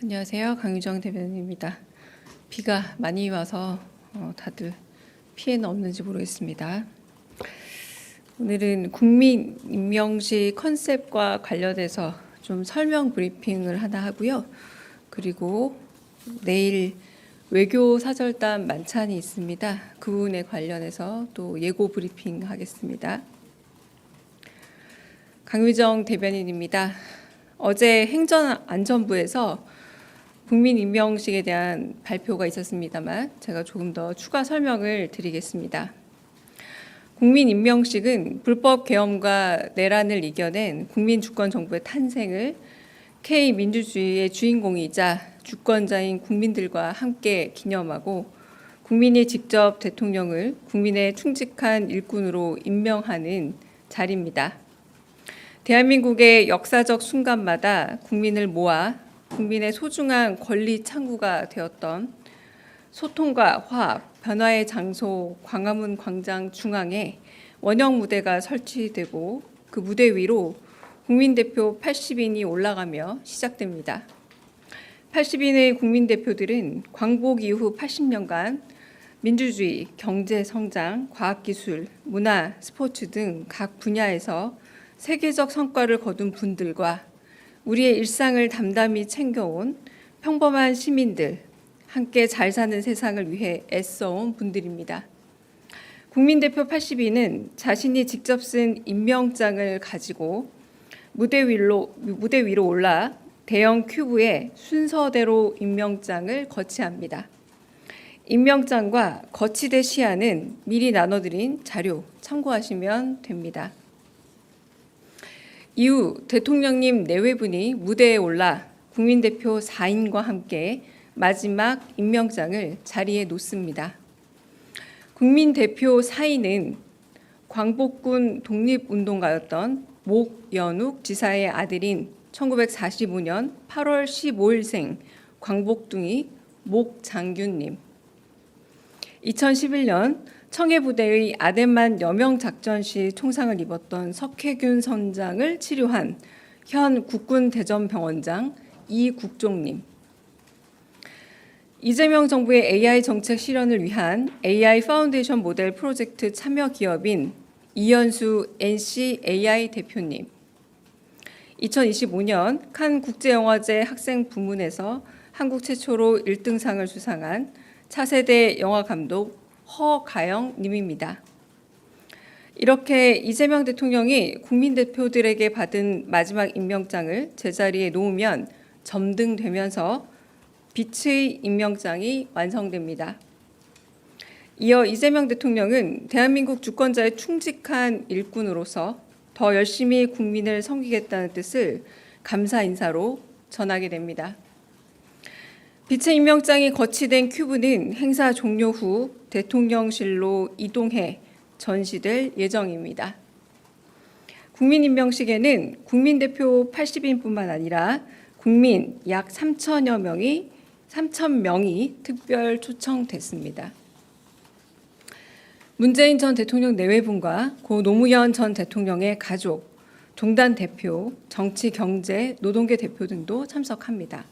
안녕하세요. 강유정 대변인입니다. 비가 많이 와서 다들 피해는 없는지 모르겠습니다. 오늘은 국민 임명식 컨셉과 관련해서 좀 설명 브리핑을 하나 하고요. 그리고 내일 외교 사절단 만찬이 있습니다. 그 부분에 관련해서 또 예고 브리핑 하겠습니다. 강유정 대변인입니다. 어제 행정안전부에서 국민 임명식에 대한 발표가 있었습니다만 제가 조금 더 추가 설명을 드리겠습니다. 국민 임명식은 불법 계엄과 내란을 이겨낸 국민 주권 정부의 탄생을 K민주주의의 주인공이자 주권자인 국민들과 함께 기념하고 국민이 직접 대통령을 국민의 충직한 일꾼으로 임명하는 자리입니다. 대한민국의 역사적 순간마다 국민을 모아 국민의 소중한 권리 창구가 되었던 소통과 화합, 변화의 장소 광화문 광장 중앙에 원형 무대가 설치되고 그 무대 위로 국민대표 80인이 올라가며 시작됩니다. 80인의 국민대표들은 광복 이후 80년간 민주주의, 경제성장, 과학기술, 문화, 스포츠 등 각 분야에서 세계적 성과를 거둔 분들과 우리의 일상을 담담히 챙겨온 평범한 시민들, 함께 잘 사는 세상을 위해 애써온 분들입니다. 국민대표 80인은 자신이 직접 쓴 임명장을 가지고 무대 위로 올라 대형 큐브에 순서대로 임명장을 거치합니다. 임명장과 거치대 시안은 미리 나눠드린 자료 참고하시면 됩니다. 이후 대통령님 내외분이 무대에 올라 국민대표 4인과 함께 마지막 임명장을 자리에 놓습니다. 국민대표 4인은 광복군 독립운동가였던 목연욱 지사의 아들인 1945년 8월 15일생 광복둥이 목장균님, 2011년 청해부대의 아덴만 여명 작전 시 총상을 입었던 석혜균 선장을 치료한 현 국군대전병원장 이국종님, 이재명 정부의 AI 정책 실현을 위한 AI 파운데이션 모델 프로젝트 참여 기업인 이현수 NC AI 대표님, 2025년 칸 국제영화제 학생 부문에서 한국 최초로 1등상을 수상한 차세대 영화감독 허가영 님입니다. 이렇게 이재명 대통령이 국민대표들에게 받은 마지막 임명장을 제자리에 놓으면 점등되면서 빛의 임명장이 완성됩니다. 이어 이재명 대통령은 대한민국 주권자의 충직한 일꾼으로서 더 열심히 국민을 섬기겠다는 뜻을 감사 인사로 전하게 됩니다. 빛의 임명장이 거치된 큐브는 행사 종료 후 대통령실로 이동해 전시될 예정입니다. 국민 임명식에는 국민대표 80인뿐만 아니라 국민 약 3,000명이 특별 초청됐습니다. 문재인 전 대통령 내외분과 고 노무현 전 대통령의 가족, 종단 대표, 정치, 경제, 노동계 대표 등도 참석합니다.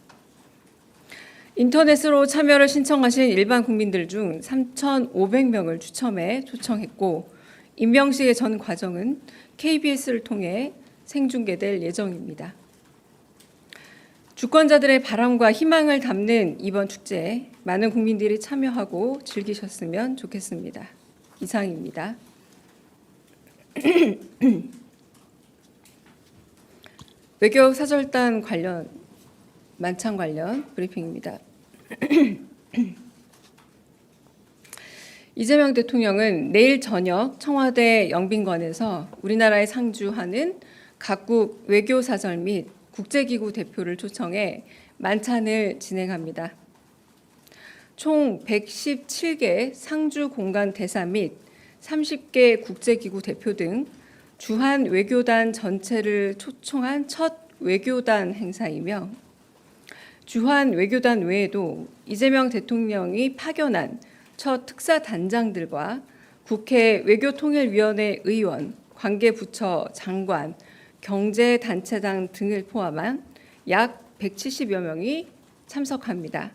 인터넷으로 참여를 신청하신 일반 국민들 중 3,500명을 추첨해 초청했고 임명식의 전 과정은 KBS를 통해 생중계될 예정입니다. 주권자들의 바람과 희망을 담는 이번 축제에 많은 국민들이 참여하고 즐기셨으면 좋겠습니다. 이상입니다. 외교 사절단 관련 만찬 관련 브리핑입니다. 이재명 대통령은 내일 저녁 청와대 영빈관에서 우리나라에 상주하는 각국 외교사절 및 국제기구 대표를 초청해 만찬을 진행합니다. 총 117개 상주 공간 대사 및 30개 국제기구 대표 등 주한 외교단 전체를 초청한 첫 외교단 행사이며 주한 외교단 외에도 이재명 대통령이 파견한 첫 특사단장들과 국회 외교통일위원회 의원, 관계부처 장관, 경제단체장 등을 포함한 약 170여 명이 참석합니다.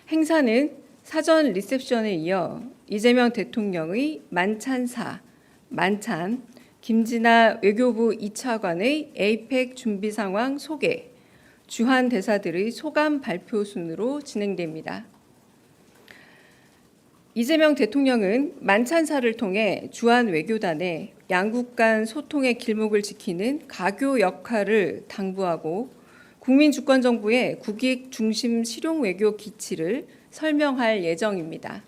행사는 사전 리셉션에 이어 이재명 대통령의 만찬사, 만찬, 김진아 외교부 2차관의 에이펙 준비 상황 소개, 주한 대사들의 소감 발표 순으로 진행됩니다. 이재명 대통령은 만찬사를 통해 주한 외교단에 양국 간 소통의 길목을 지키는 가교 역할을 당부하고 국민주권정부의 국익 중심 실용 외교 기치를 설명할 예정입니다.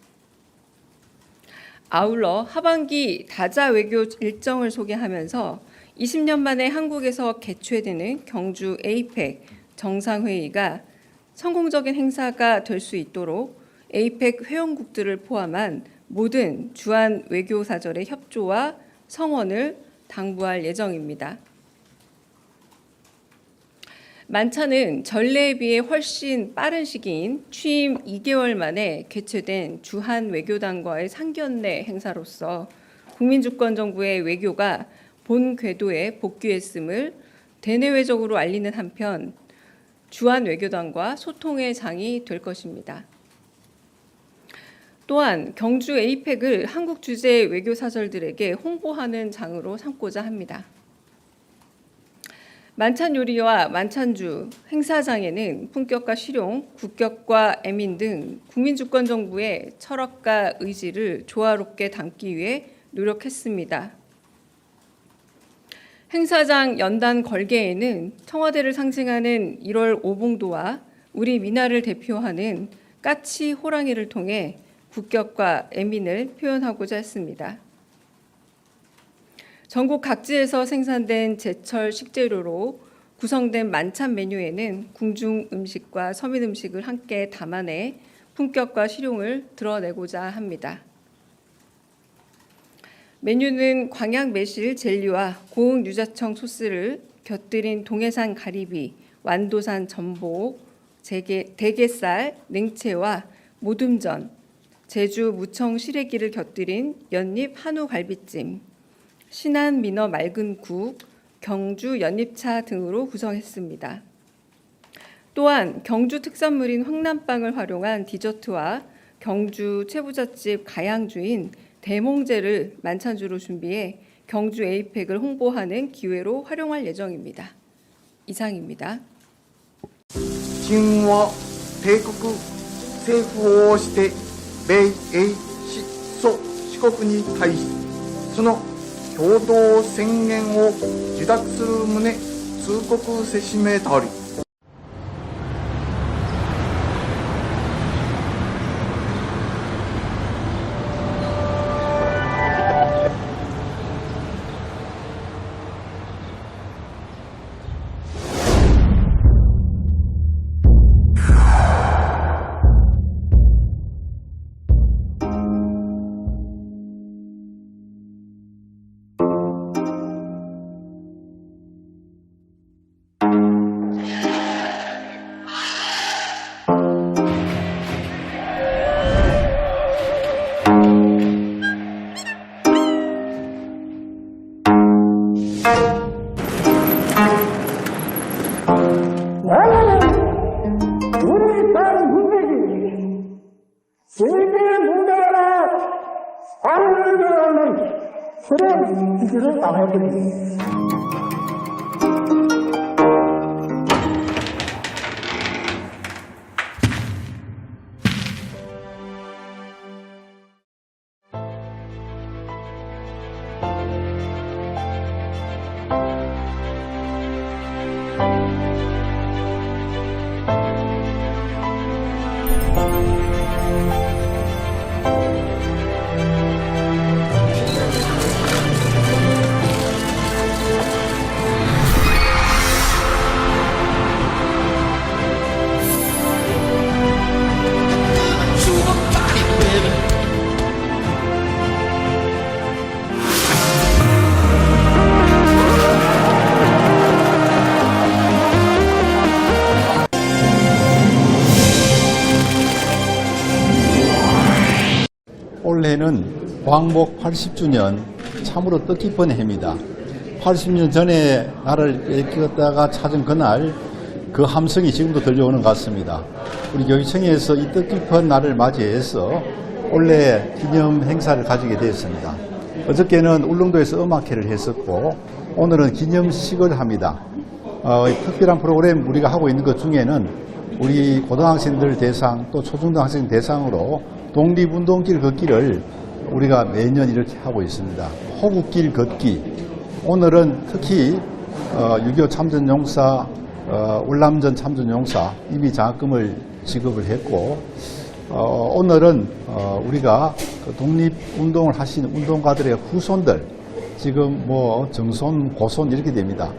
아울러 하반기 다자 외교 일정을 소개하면서 20년 만에 한국에서 개최되는 경주 에이펙 정상회의가 성공적인 행사가 될 수 있도록 에이펙 회원국들을 포함한 모든 주한 외교사절의 협조와 성원을 당부할 예정입니다. 만찬은 전례에 비해 훨씬 빠른 시기인 취임 2개월 만에 개최된 주한 외교단과의 상견례 행사로서 국민주권정부의 외교가 본 궤도에 복귀했음을 대내외적으로 알리는 한편 주한 외교단과 소통의 장이 될 것입니다. 또한 경주 에이펙을 한국 주재 외교사절들에게 홍보하는 장으로 삼고자 합니다. 만찬 요리와 만찬주, 행사장에는 품격과 실용, 국격과 애민 등 국민주권정부의 철학과 의지를 조화롭게 담기 위해 노력했습니다. 행사장 연단 걸개에는 청와대를 상징하는 1월 오봉도와 우리 미나를 대표하는 까치 호랑이를 통해 국격과 애민을 표현하고자 했습니다. 전국 각지에서 생산된 제철 식재료로 구성된 만찬 메뉴에는 궁중 음식과 서민 음식을 함께 담아내 품격과 실용을 드러내고자 합니다. 메뉴는 광양 매실 젤리와 고흥 유자청 소스를 곁들인 동해산 가리비, 완도산 전복, 대게살, 냉채와 모둠전, 제주 무청 시래기를 곁들인 연잎 한우 갈비찜, 신안 민어 맑은 국, 경주 연잎차 등으로 구성했습니다. 또한 경주 특산물인 황남빵을 활용한 디저트와 경주 최부잣집 가양주인 대몽제를 만찬주로 준비해 경주 에이펙을 홍보하는 기회로 활용할 예정입니다. 이상입니다. 秦は帝国政府を推して米英蘇四国に対しその共同宣言を受諾する旨通告せしめたり우리 땅 문제지. 세계 문제라 안되는 그런 일을 당해버립니다. 올해는 광복 80주년 참으로 뜻깊은 해입니다. 80년 전에 나를 일으켰다가 찾은 그날 그 함성이 지금도 들려오는 것 같습니다. 우리 교육청에서 이 뜻깊은 날을 맞이해서 올해 기념 행사를 가지게 되었습니다. 어저께는 울릉도에서 음악회를 했었고 오늘은 기념식을 합니다. 특별한 프로그램 우리가 하고 있는 것 중에는 우리 고등학생들 대상 또 초중등학생 대상으로 독립운동길 걷기를 우리가 매년 이렇게 하고 있습니다. 호국길 걷기. 오늘은 특히 6.25 참전용사, 울남전 참전용사 이미 장학금을 지급을 했고 오늘은 우리가 독립운동을 하신 운동가들의 후손들 지금 뭐 정손, 고손 이렇게 됩니다.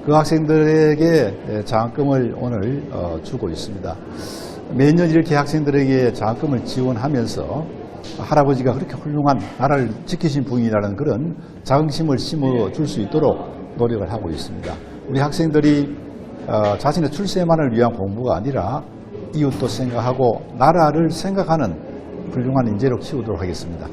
그 학생들에게 장학금을 오늘 주고 있습니다. 매년 이렇게 학생들에게 장학금을 지원하면서 할아버지가 그렇게 훌륭한 나라를 지키신 분이라는 그런 자긍심을 심어줄 수 있도록 노력을 하고 있습니다. 우리 학생들이 자신의 출세만을 위한 공부가 아니라 이웃도 생각하고 나라를 생각하는 훌륭한 인재로 키우도록 하겠습니다.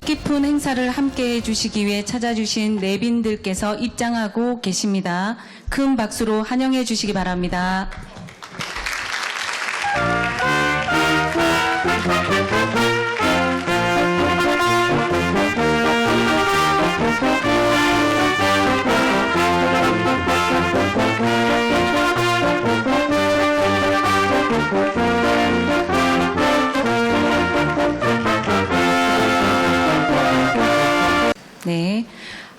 뜻깊은 행사를 함께해 주시기 위해 찾아주신 내빈들께서 입장하고 계십니다. 큰 박수로 환영해 주시기 바랍니다. 네,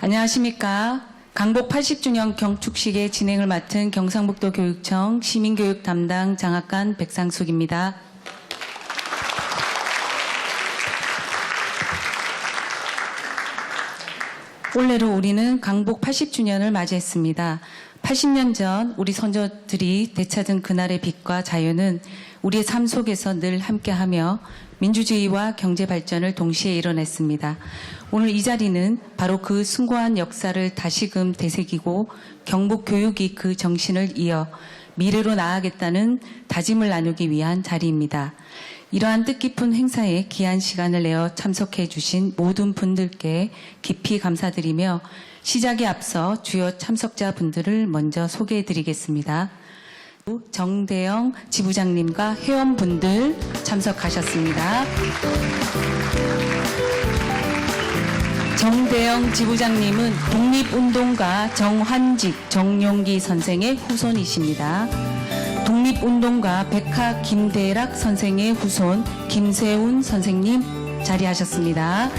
안녕하십니까. 강복 80주년 경축식의 진행을 맡은 경상북도 교육청 시민교육 담당 장학관 백상숙입니다. 올해로 우리는 강복 80주년을 맞이했습니다. 80년 전 우리 선조들이 되찾은 그날의 빛과 자유는 우리의 삶 속에서 늘 함께하며 민주주의와 경제 발전을 동시에 이뤄냈습니다. 오늘 이 자리는 바로 그 숭고한 역사를 다시금 되새기고 경북 교육이 그 정신을 이어 미래로 나아가겠다는 다짐을 나누기 위한 자리입니다. 이러한 뜻깊은 행사에 귀한 시간을 내어 참석해 주신 모든 분들께 깊이 감사드리며 시작에 앞서 주요 참석자분들을 먼저 소개해 드리겠습니다. 정대영 지부장님과 회원분들 참석하셨습니다. 정대영 지부장님은 독립운동가 정환직, 정용기 선생의 후손이십니다. 독립운동가 백하 김대락 선생의 후손 김세훈 선생님 자리하셨습니다.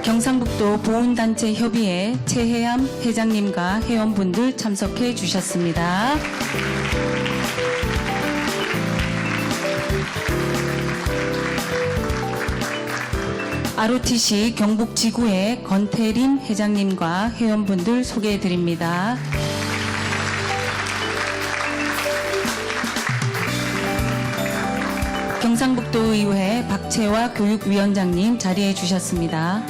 경상북도 보훈단체 협의회 최혜암 회장님과 회원분들 참석해 주셨습니다. ROTC 경북지구회 건태림 회장님과 회원분들 소개해 드립니다. 경상북도의회 박채화 교육위원장님 자리해 주셨습니다.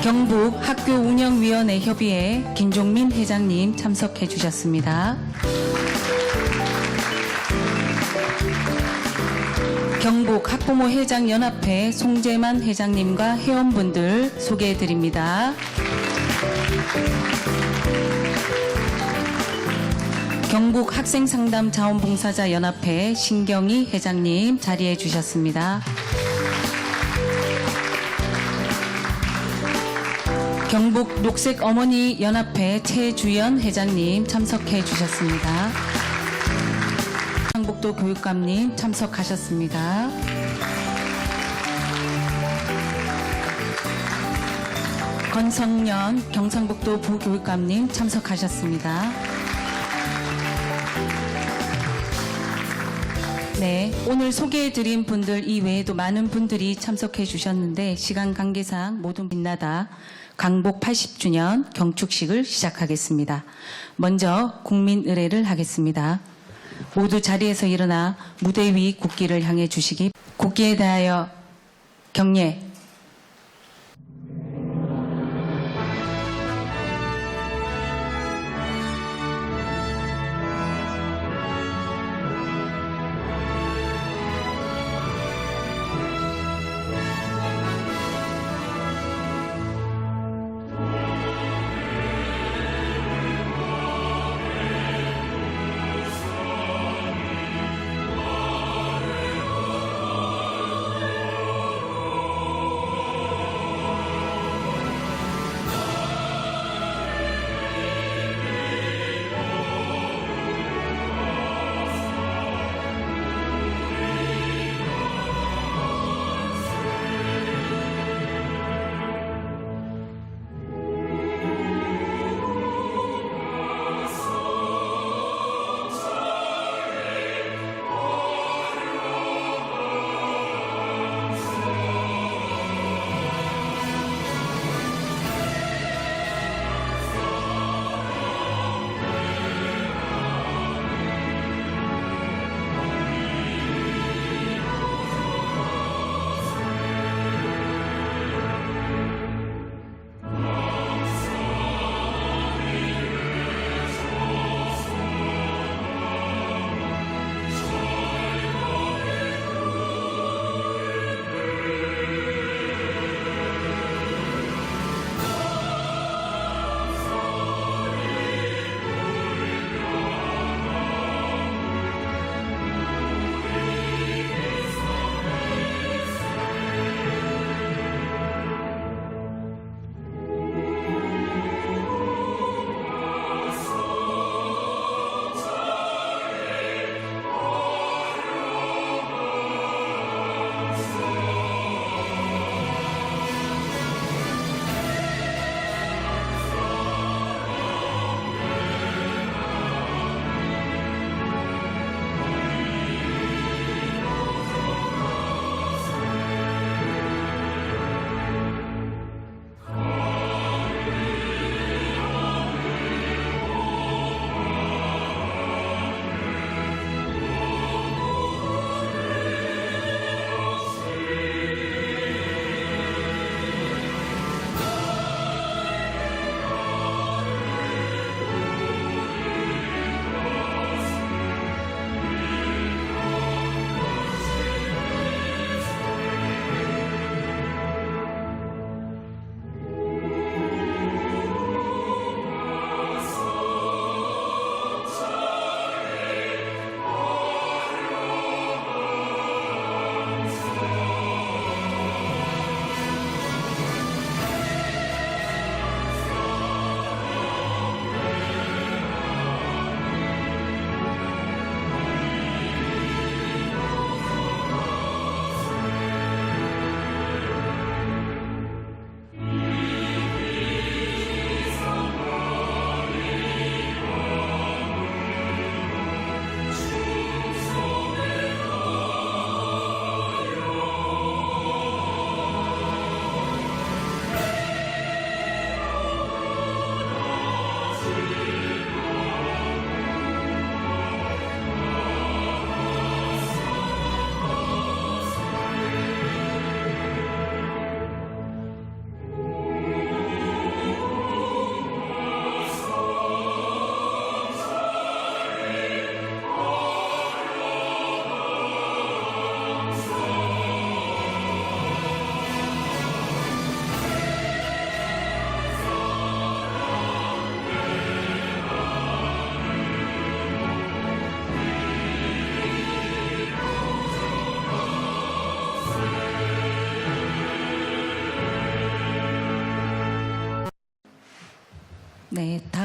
경북 학교운영위원회 협의회 김종민 회장님 참석해 주셨습니다. 경북 학부모 회장연합회 송재만 회장님과 회원분들 소개해 드립니다. 경북 학생상담자원봉사자연합회 신경희 회장님 자리해 주셨습니다. 경북 녹색어머니연합회 최주연 회장님 참석해 주셨습니다. 경상북도 교육감님 참석하셨습니다. 권성년 경상북도 부교육감님 참석하셨습니다. 네, 오늘 소개해드린 분들 이외에도 많은 분들이 참석해 주셨는데 시간 관계상 모두 빛나다 강복 80주년 경축식을 시작하겠습니다. 먼저 국민의례를 하겠습니다. 모두 자리에서 일어나 무대 위 국기를 향해 주시기 국기에 대하여 경례.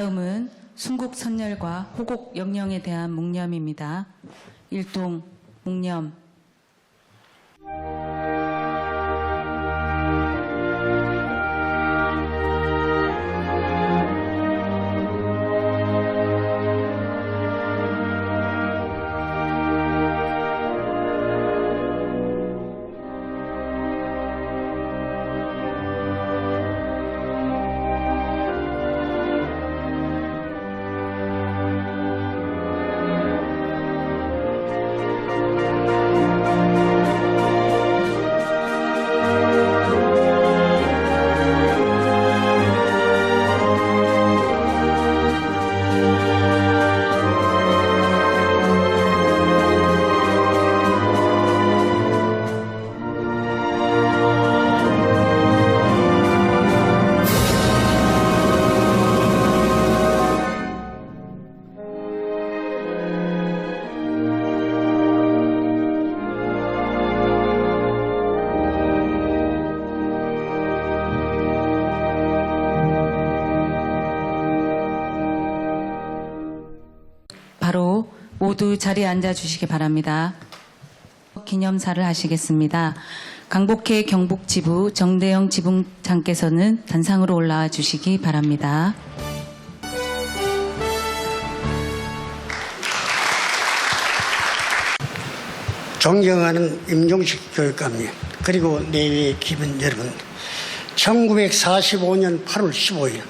다음은 순국 선열과 호국 영령에 대한 묵념입니다. 일동 묵념. 바로 모두 자리에 앉아주시기 바랍니다. 기념사를 하시겠습니다. 강복회 경북지부 정대영 지부장께서는 단상으로 올라와 주시기 바랍니다. 존경하는 임종식 교육감님, 그리고 내외의 기분 여러분, 1945년 8월 15일,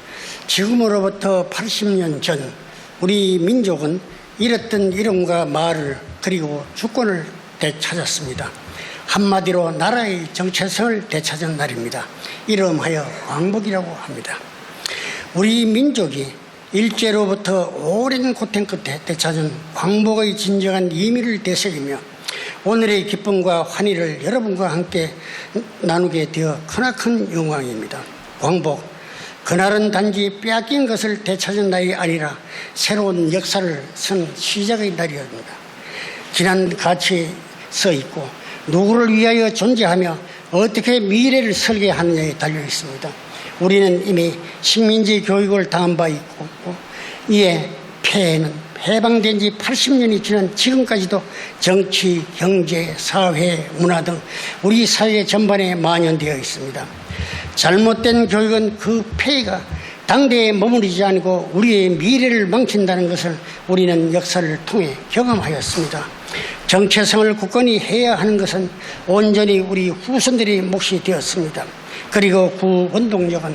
지금으로부터 80년 전 우리 민족은 잃었던 이름과 말을 그리고 주권을 되찾았습니다. 한마디로 나라의 정체성을 되찾은 날입니다. 이름하여 광복이라고 합니다. 우리 민족이 일제로부터 오랜 고통 끝에 되찾은 광복의 진정한 의미를 되새기며 오늘의 기쁨과 환희를 여러분과 함께 나누게 되어 크나큰 영광입니다. 광복, 그날은 단지 빼앗긴 것을 되찾은 날이 아니라 새로운 역사를 쓴 시작의 날이었습니다. 지난 가치에 서 있고 누구를 위하여 존재하며 어떻게 미래를 설계하느냐에 달려 있습니다. 우리는 이미 식민지 교육을 당한 바 있고 이에 폐해는 해방된 지 80년이 지난 지금까지도 정치, 경제, 사회, 문화 등 우리 사회 전반에 만연되어 있습니다. 잘못된 교육은 그 폐해가 당대에 머무르지 않고 우리의 미래를 망친다는 것을 우리는 역사를 통해 경험하였습니다. 정체성을 굳건히 해야 하는 것은 온전히 우리 후손들의 몫이 되었습니다. 그리고 그 원동력은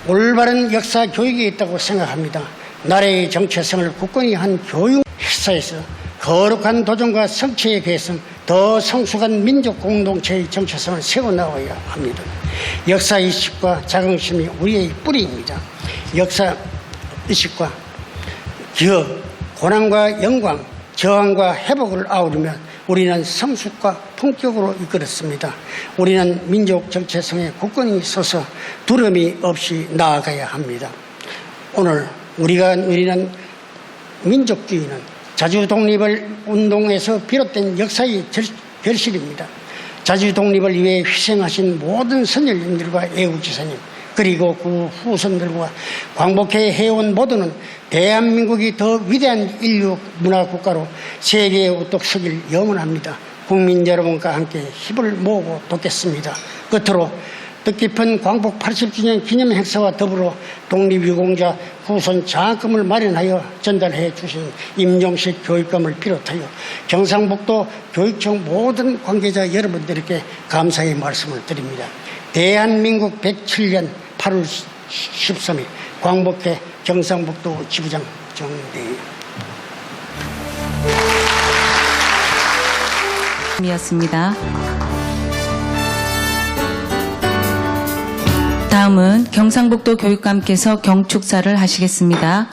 올바른 역사 교육에 있다고 생각합니다. 나라의 정체성을 굳건히 한 교육 역사에서 거룩한 도전과 성취의 계승, 더 성숙한 민족 공동체의 정체성을 세워나가야 합니다. 역사의식과 자긍심이 우리의 뿌리입니다. 역사의식과 기업, 고난과 영광, 저항과 회복을 아우르면 우리는 성숙과 품격으로 이끌었습니다. 우리는 민족 정체성에 굳건히 서서 두려움이 없이 나아가야 합니다. 오늘 우리가 누리는 민족주의는 자주독립을 운동에서 비롯된 역사의 결실입니다. 자주독립을 위해 희생하신 모든 선열님들과 애국지사님, 그리고 그 후손들과 광복해 해온 모두는 대한민국이 더 위대한 인류 문화국가로 세계에 우뚝 서길 염원합니다. 국민 여러분과 함께 힘을 모으고 돕겠습니다. 끝으로 뜻깊은 광복 80주년 기념 행사와 더불어 독립유공자 후손 장학금을 마련하여 전달해 주신 임종식 교육감을 비롯하여 경상북도 교육청 모든 관계자 여러분들에게 감사의 말씀을 드립니다. 대한민국 107년 8월 13일 광복회 경상북도 지부장 정대희 이었습니다. 다음은 경상북도 교육감께서 경축사를 하시겠습니다.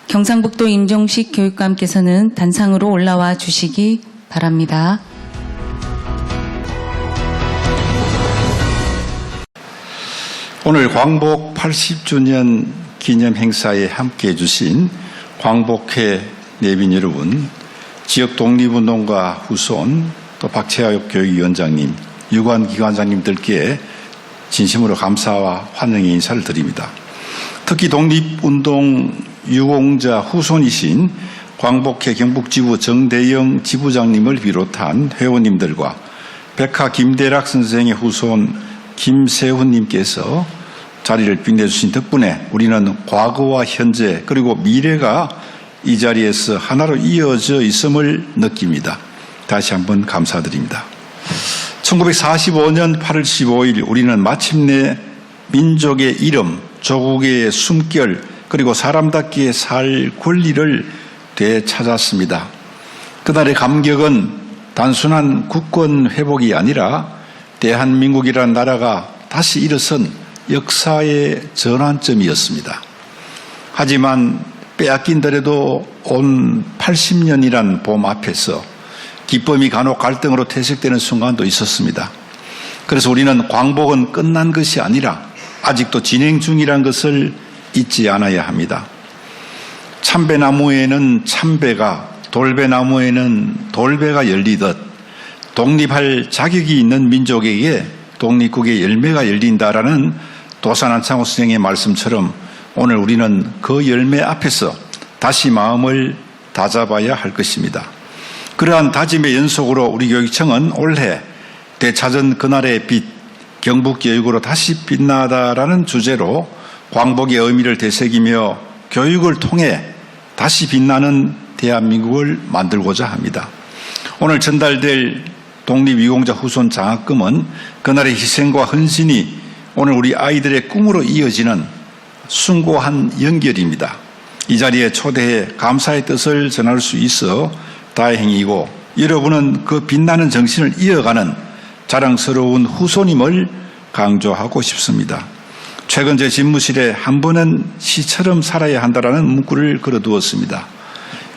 경상북도 임종식 교육감께서는 단상으로 올라와 주시기 바랍니다. 오늘 광복 80주년 기념 행사에 함께해 주신 광복회 내빈 여러분, 지역 독립운동가 후손, 또 박채하엽 교육위원장님, 유관기관장님들께 진심으로 감사와 환영의 인사를 드립니다. 특히 독립운동 유공자 후손이신 광복회 경북지부 정대영 지부장님을 비롯한 회원님들과 백화 김대락 선생의 후손 김세훈님께서 자리를 빛내주신 덕분에 우리는 과거와 현재 그리고 미래가 이 자리에서 하나로 이어져 있음을 느낍니다. 다시 한번 감사드립니다. 1945년 8월 15일 우리는 마침내 민족의 이름, 조국의 숨결 그리고 사람답게 살 권리를 되찾았습니다. 그날의 감격은 단순한 국권 회복이 아니라 대한민국이라는 나라가 다시 일어선 역사의 전환점이었습니다. 하지만 빼앗긴더라도 온 80년이란 봄 앞에서 기쁨이 간혹 갈등으로 퇴색되는 순간도 있었습니다. 그래서 우리는 광복은 끝난 것이 아니라 아직도 진행 중이라는 것을 잊지 않아야 합니다. 참배나무에는 참배가, 돌배나무에는 돌배가 열리듯 독립할 자격이 있는 민족에게 독립국의 열매가 열린다라는 도산안창호 선생의 말씀처럼 오늘 우리는 그 열매 앞에서 다시 마음을 다잡아야 할 것입니다. 그러한 다짐의 연속으로 우리 교육청은 올해 되찾은 그날의 빛, 경북교육으로 다시 빛나다라는 주제로 광복의 의미를 되새기며 교육을 통해 다시 빛나는 대한민국을 만들고자 합니다. 오늘 전달될 독립유공자 후손 장학금은 그날의 희생과 헌신이 오늘 우리 아이들의 꿈으로 이어지는 숭고한 연결입니다. 이 자리에 초대해 감사의 뜻을 전할 수 있어 다행이고 여러분은 그 빛나는 정신을 이어가는 자랑스러운 후손임을 강조하고 싶습니다. 최근 제 집무실에 한 번은 시처럼 살아야 한다라는 문구를 걸어두었습니다.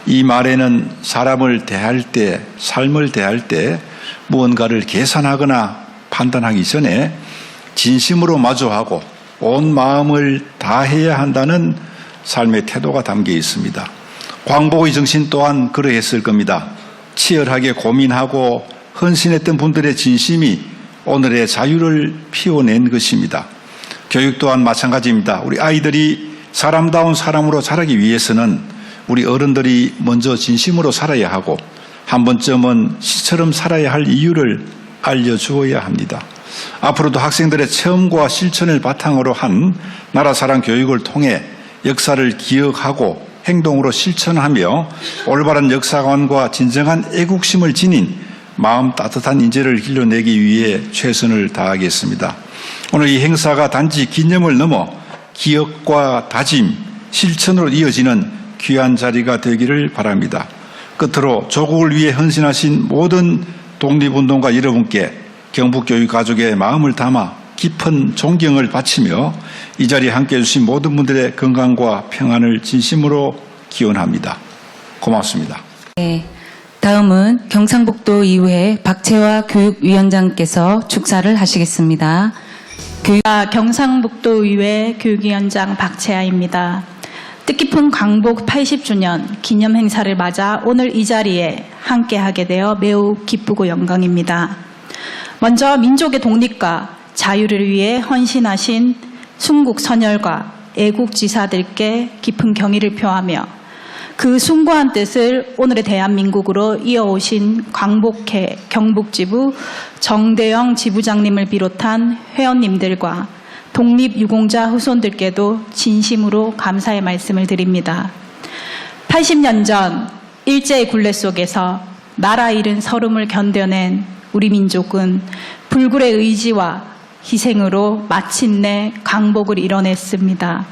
이 말에는 사람을 대할 때, 삶을 대할 때 무언가를 계산하거나 판단하기 전에 진심으로 마주하고 온 마음을 다해야 한다는 삶의 태도가 담겨 있습니다. 광복의 정신 또한 그러했을 겁니다. 치열하게 고민하고 헌신했던 분들의 진심이 오늘의 자유를 피워낸 것입니다. 교육 또한 마찬가지입니다. 우리 아이들이 사람다운 사람으로 자라기 위해서는 우리 어른들이 먼저 진심으로 살아야 하고 한 번쯤은 시처럼 살아야 할 이유를 알려주어야 합니다. 앞으로도 학생들의 체험과 실천을 바탕으로 한 나라사랑 교육을 통해 역사를 기억하고 행동으로 실천하며 올바른 역사관과 진정한 애국심을 지닌 마음 따뜻한 인재를 길러내기 위해 최선을 다하겠습니다. 오늘 이 행사가 단지 기념을 넘어 기억과 다짐, 실천으로 이어지는 귀한 자리가 되기를 바랍니다. 끝으로 조국을 위해 헌신하신 모든 독립운동가 여러분께 경북교육 가족의 마음을 담아 깊은 존경을 바치며 이 자리에 함께해 주신 모든 분들의 건강과 평안을 진심으로 기원합니다. 고맙습니다. 네, 다음은 경상북도 이후에 박채화 교육위원장께서 축사를 하시겠습니다. 경상북도의회 교육위원장 박채아입니다. 뜻깊은 광복 80주년 기념 행사를 맞아 오늘 이 자리에 함께하게 되어 매우 기쁘고 영광입니다. 먼저 민족의 독립과 자유를 위해 헌신하신 순국 선열과 애국지사들께 깊은 경의를 표하며 그 숭고한 뜻을 오늘의 대한민국으로 이어오신 광복회 경북지부 정대영 지부장님을 비롯한 회원님들과 독립유공자 후손들께도 진심으로 감사의 말씀을 드립니다. 80년 전 일제의 굴레 속에서 나라 잃은 서름을 견뎌낸 우리 민족은 불굴의 의지와 희생으로 마침내 광복을 이뤄냈습니다.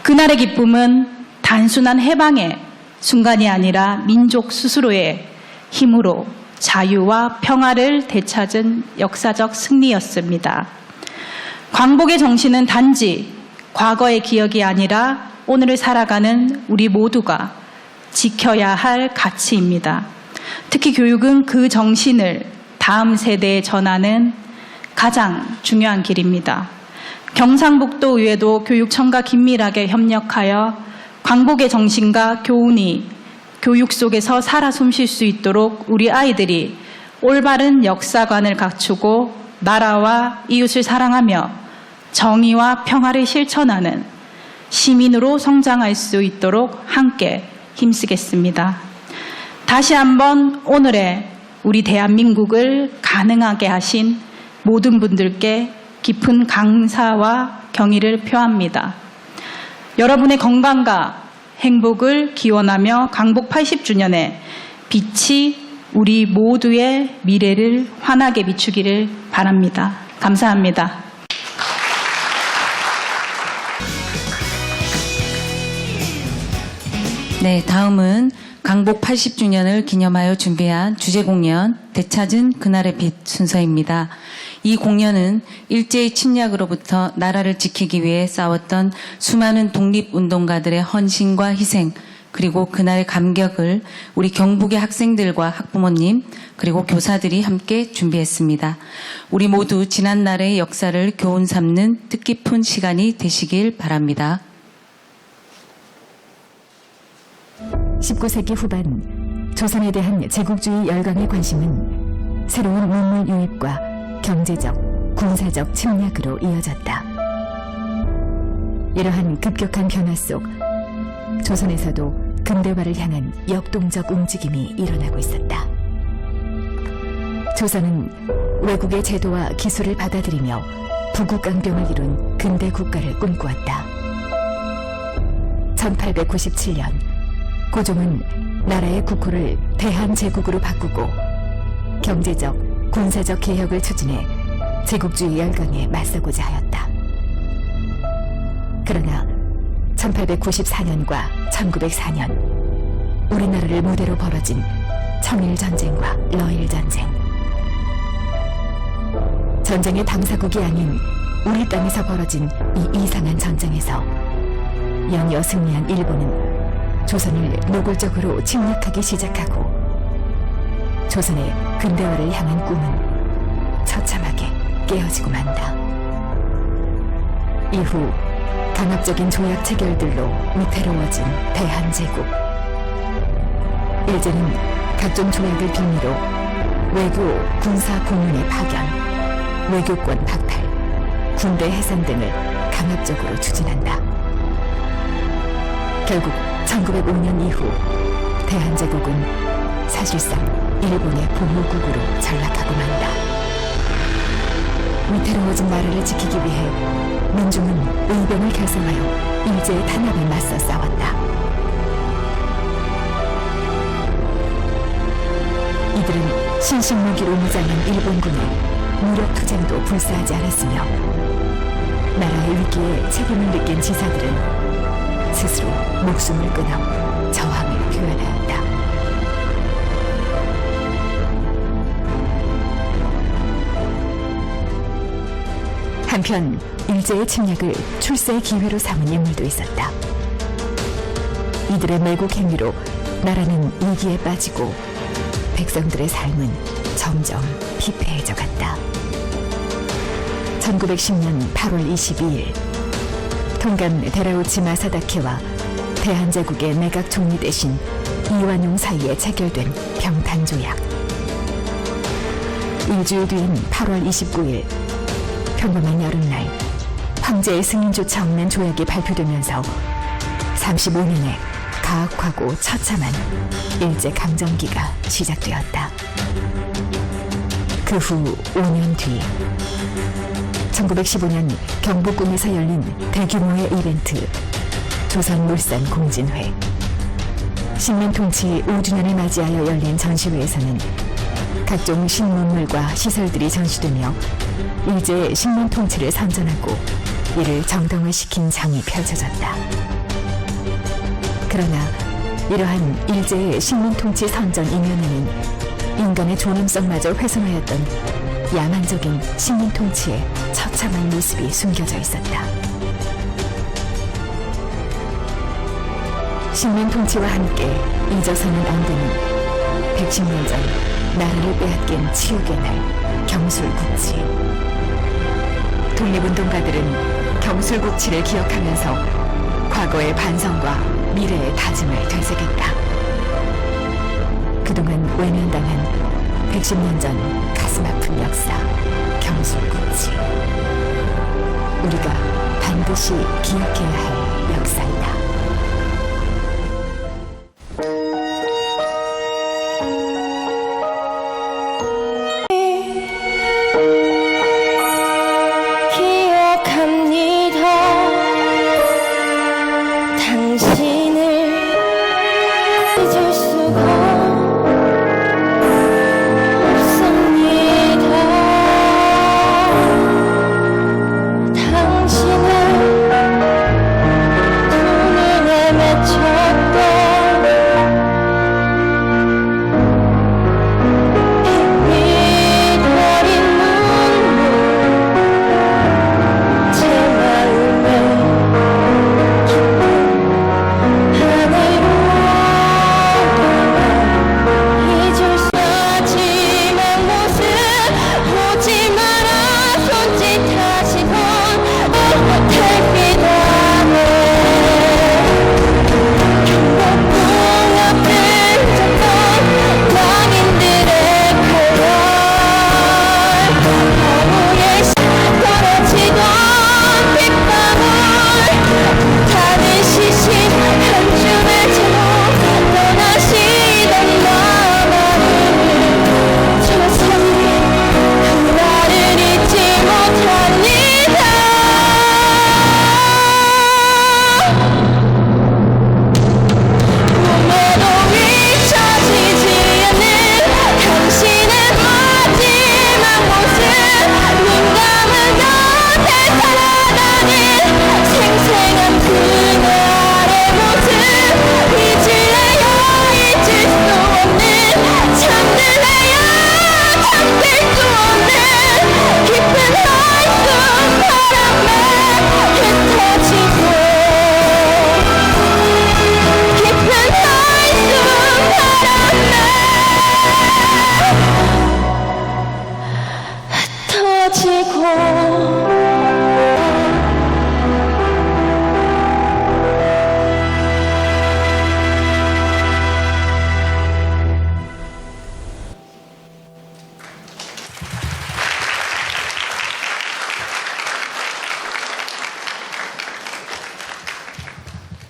그날의 기쁨은 단순한 해방의 순간이 아니라 민족 스스로의 힘으로 자유와 평화를 되찾은 역사적 승리였습니다. 광복의 정신은 단지 과거의 기억이 아니라 오늘을 살아가는 우리 모두가 지켜야 할 가치입니다. 특히 교육은 그 정신을 다음 세대에 전하는 가장 중요한 길입니다. 경상북도 의회도 교육청과 긴밀하게 협력하여 광복의 정신과 교훈이 교육 속에서 살아 숨쉴 수 있도록 우리 아이들이 올바른 역사관을 갖추고 나라와 이웃을 사랑하며 정의와 평화를 실천하는 시민으로 성장할 수 있도록 함께 힘쓰겠습니다. 다시 한번 오늘의 우리 대한민국을 가능하게 하신 모든 분들께 깊은 감사와 경의를 표합니다. 여러분의 건강과 행복을 기원하며 강복 80주년에 빛이 우리 모두의 미래를 환하게 비추기를 바랍니다. 감사합니다. 네, 다음은 강복 80주년을 기념하여 준비한 주제 공연 되찾은 그날의 빛 순서입니다. 이 공연은 일제의 침략으로부터 나라를 지키기 위해 싸웠던 수많은 독립운동가들의 헌신과 희생, 그리고 그날의 감격을 우리 경북의 학생들과 학부모님 그리고 교사들이 함께 준비했습니다. 우리 모두 지난날의 역사를 교훈 삼는 뜻깊은 시간이 되시길 바랍니다. 19세기 후반 조선에 대한 제국주의 열강의 관심은 새로운 문물 유입과 경제적, 군사적 침략으로 이어졌다. 이러한 급격한 변화 속 조선에서도 근대화를 향한 역동적 움직임이 일어나고 있었다. 조선은 외국의 제도와 기술을 받아들이며 부국강병을 이룬 근대 국가를 꿈꾸었다. 1897년 고종은 나라의 국호를 대한제국으로 바꾸고 경제적, 군사적 개혁을 추진해 제국주의 열강에 맞서고자 하였다. 그러나 1894년과 1904년 우리나라를 무대로 벌어진 청일전쟁과 러일전쟁, 전쟁의 당사국이 아닌 우리 땅에서 벌어진 이 이상한 전쟁에서 연이어 승리한 일본은 조선을 노골적으로 침략하기 시작하고 조선의 근대화를 향한 꿈은 처참하게 깨어지고 만다. 이후 강압적인 조약 체결들로 위태로워진 대한제국. 일제는 각종 조약을 빌미로 외교, 군사 공문의 파견, 외교권 박탈, 군대 해산 등을 강압적으로 추진한다. 결국 1905년 이후 대한제국은 사실상 일본의 보호국으로 전락하고 만다. 위태로워진 나라를 지키기 위해 민중은 의병을 결성하여 일제의 탄압에 맞서 싸웠다. 이들은 신식무기로 무장한 일본군의 무력 투쟁도 불사하지 않았으며 나라의 위기에 책임을 느낀 지사들은 스스로 목숨을 끊어 저항을 표현하였다. 한편 일제의 침략을 출세의 기회로 삼은 인물도 있었다. 이들의 매국 행위로 나라는 위기에 빠지고 백성들의 삶은 점점 피폐해져 갔다. 1910년 8월 22일 통감 데라우치 마사다케와 대한제국의 내각 총리 대신 이완용 사이에 체결된 평탄조약. 일주일 뒤인 8월 29일 평범한 여름날 황제의 승인조차 없는 조약이 발표되면서 35년의 가혹하고 처참한 일제강점기가 시작되었다. 그 후 5년 뒤 1915년 경복궁에서 열린 대규모의 이벤트 조선물산 공진회. 식민통치 5주년을 맞이하여 열린 전시회에서는 각종 신문물과 시설들이 전시되며 일제의 식민통치를 선전하고 이를 정당화시킨 장이 펼쳐졌다. 그러나 이러한 일제의 식민통치 선전 이면에는 인간의 존엄성마저 훼손하였던 야만적인 식민통치의 처참한 모습이 숨겨져 있었다. 식민통치와 함께 잊어서는 안 되는 110년 전 나라를 빼앗긴 치욕의 날 경술국치. 독립운동가들은 경술국치를 기억하면서 과거의 반성과 미래의 다짐을 되새겼다. 그동안 외면당한 110년 전 가슴 아픈 역사 경술국치. 우리가 반드시 기억해야 할 역사이다. 기억합니다. 당신을 잊을 수가 없습니다. 당신을 두 눈에 맺혔던 빛 어린 눈물 제 마음에 하늘로 잊을 수 마지막 모습 오지 마라 손짓하시던 달빛 안에 붕어붕어 뜬졌던 낭인들의 고열 허무에 떨어지던 빗방울 다른 시신 한 줌을 채로 떠나시던 나만은 저 섬이 그날을 잊지 못합니다. 꿈에도 잊혀지지 않는 당신의 마지막 모습 눈 감은 곁에 살아가는 생생한 그날의 모습 잊을래요 잊을 수 없는 잠들래요 잠들 수 없는 깊은 한숨 바람에 흩어지고 깊은 한숨 바람에 흩어지고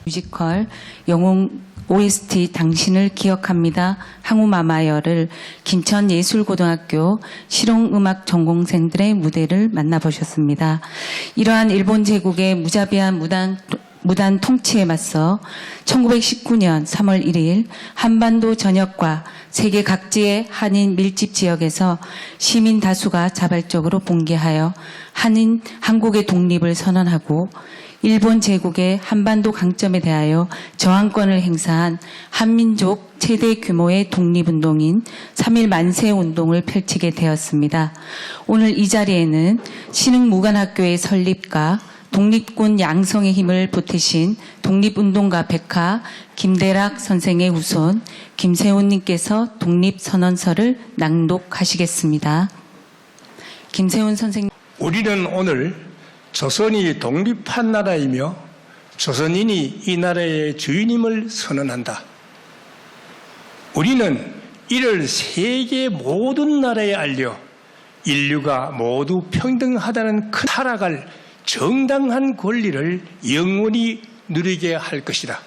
뮤지컬 영웅 OST 당신을 기억합니다. 항우마마여를 김천예술고등학교 실용음악 전공생들의 무대를 만나보셨습니다. 이러한 일본 제국의 무자비한 무단 통치에 맞서 1919년 3월 1일 한반도 전역과 세계 각지의 한인 밀집 지역에서 시민 다수가 자발적으로 봉기하여 한국의 독립을 선언하고 일본 제국의 한반도 강점에 대하여 저항권을 행사한 한민족 최대 규모의 독립운동인 3.1 만세운동을 펼치게 되었습니다. 오늘 이 자리에는 신흥무관학교의 설립과 독립군 양성의 힘을 보태신 독립운동가 백화 김대락 선생의 후손 김세훈님께서 독립선언서를 낭독하시겠습니다. 김세훈 선생님. 우리는 오늘 조선이 독립한 나라이며 조선인이 이 나라의 주인임을 선언한다. 우리는 이를 세계 모든 나라에 알려 인류가 모두 평등하다는 큰 살아갈 정당한 권리를 영원히 누리게 할 것이다.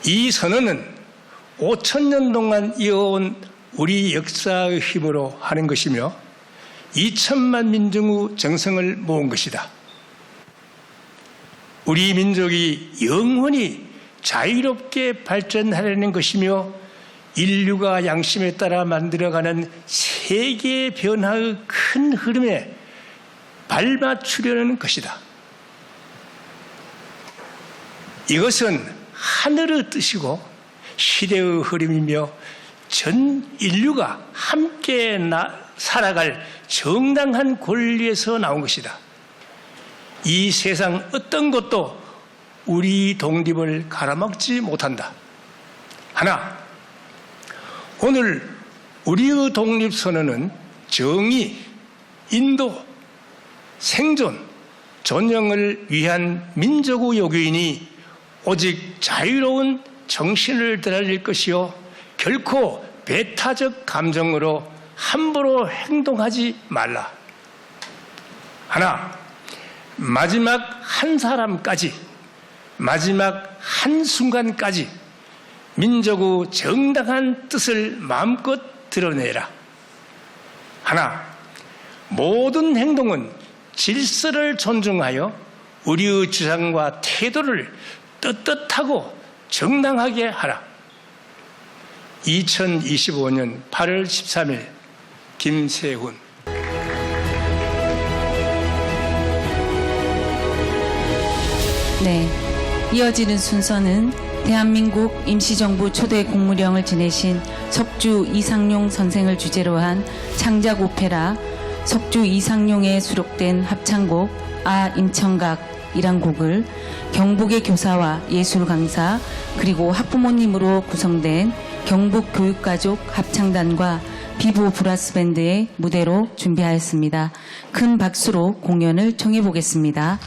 이 선언은 5,000년 동안 이어온 우리 역사의 힘으로 하는 것이며 2천만 민중의 정성을 모은 것이다. 우리 민족이 영원히 자유롭게 발전하려는 것이며 인류가 양심에 따라 만들어가는 세계 변화의 큰 흐름에 발맞추려는 것이다. 이것은 하늘의 뜻이고 시대의 흐름이며 전 인류가 함께 살아갈 정당한 권리에서 나온 것이다. 이 세상 어떤 것도 우리 독립을 가로막지 못한다. 하나, 오늘 우리의 독립선언은 정의, 인도, 생존, 존영을 위한 민족의 요구이니 오직 자유로운 정신을 드러낼 것이요 결코 배타적 감정으로 함부로 행동하지 말라. 하나, 마지막 한 사람까지, 마지막 한 순간까지 민족의 정당한 뜻을 마음껏 드러내라. 하나, 모든 행동은 질서를 존중하여 우리의 주장과 태도를 떳떳하고 정당하게 하라. 2025년 8월 13일 김세훈. 네, 이어지는 순서는 대한민국 임시정부 초대 국무령을 지내신 석주 이상용 선생을 주제로 한 창작 오페라 석주 이상용에 수록된 합창곡 아 임청각이란 곡을 경북의 교사와 예술 강사 그리고 학부모님으로 구성된 경북 교육가족 합창단과 비보 브라스 밴드의 무대로 준비하였습니다. 큰 박수로 공연을 청해 보겠습니다.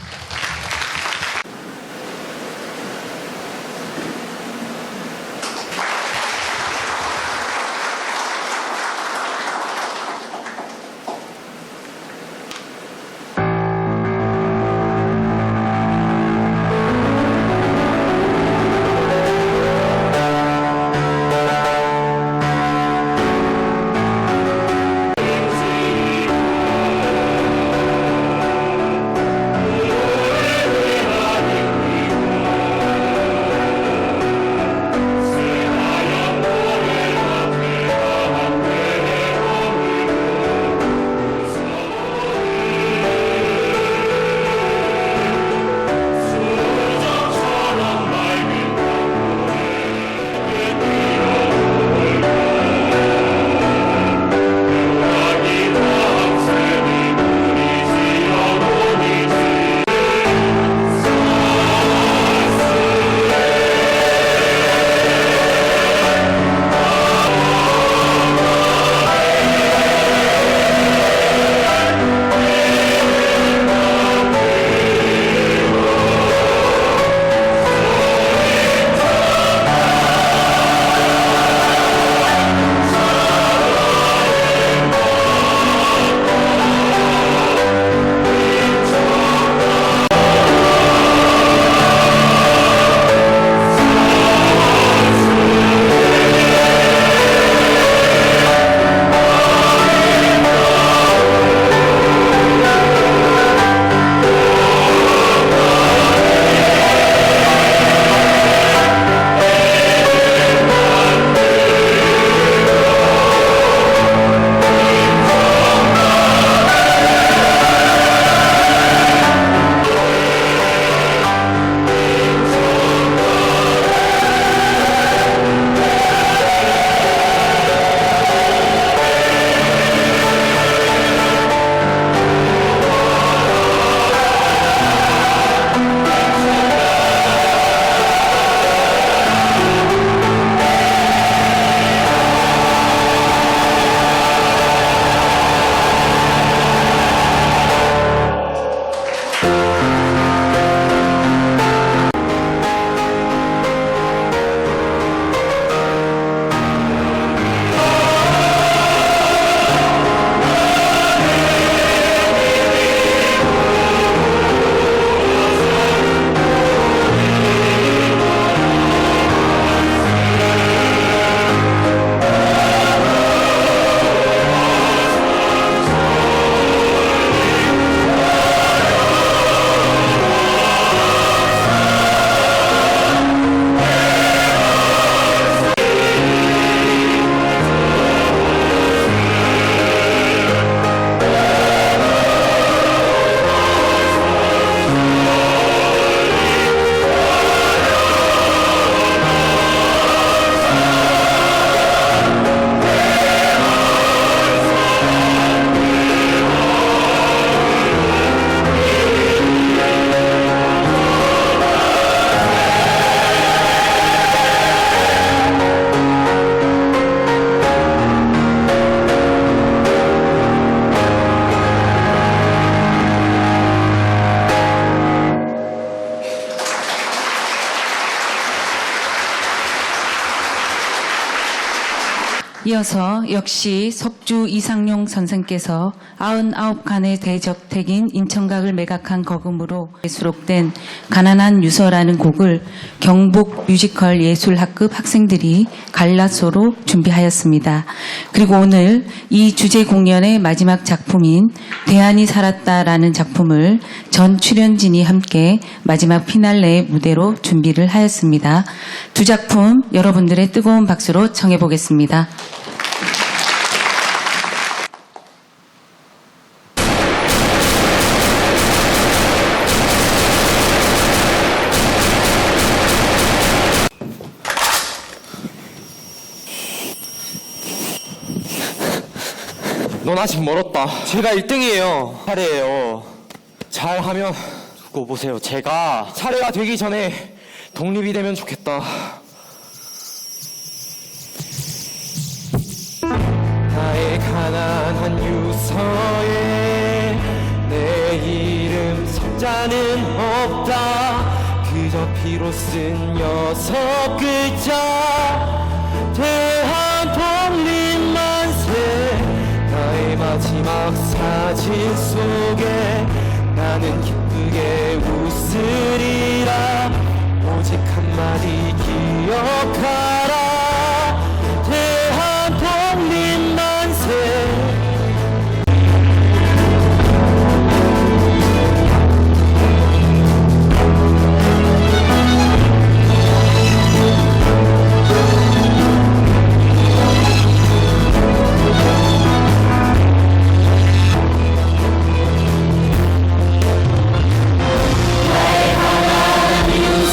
이어서 역시 석주 이상용 선생께서 99간의 대저택인 인천각을 매각한 거금으로 수록된 가난한 유서라는 곡을 경북 뮤지컬 예술학급 학생들이 갈라소로 준비하였습니다. 그리고 오늘 이 주제 공연의 마지막 작품인 대안이 살았다라는 작품을 전 출연진이 함께 마지막 피날레 무대로 준비를 하였습니다. 두 작품 여러분들의 뜨거운 박수로 청해 보겠습니다. 넌 아직 멀었다. 제가 1등이에요. 차례예요. 잘하면 두고 보세요. 제가 차례가 되기 전에 독립이 되면 좋겠다. 나의 가난한 유서에 내 이름 석자는 없다. 그저 피로 쓴 6글자 대한 독립만세. 나의 마지막 사진 속에 나는 기쁘게 웃으리라. 오직 한마디 기억하라. 대한 독립만세. 나의 가난한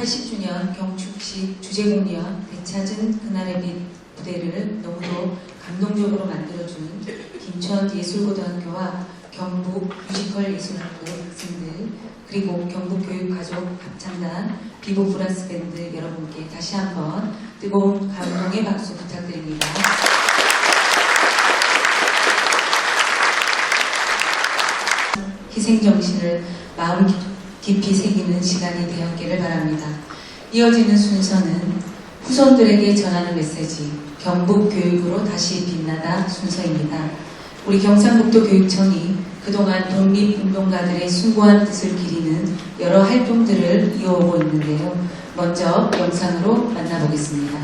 80주년 경축식 주제공연 되찾은 그날의 빛 무대를 너무도 감동적으로 만들어준 김천예술고등학교와 경북 뮤지컬 예술학부 학생들 그리고 경북교육가족 합창단 비보 브라스밴드 여러분께 다시 한번 뜨거운 감동의 박수 부탁드립니다. 희생정신을 마음 깊이 새기는 시간이 되었기를 바랍니다. 이어지는 순서는 후손들에게 전하는 메시지 경북교육으로 다시 빛나다 순서입니다. 우리 경상북도 교육청이 그동안 독립운동가들의 숭고한 뜻을 기리는 여러 활동들을 이어오고 있는데요. 먼저 영상으로 만나보겠습니다.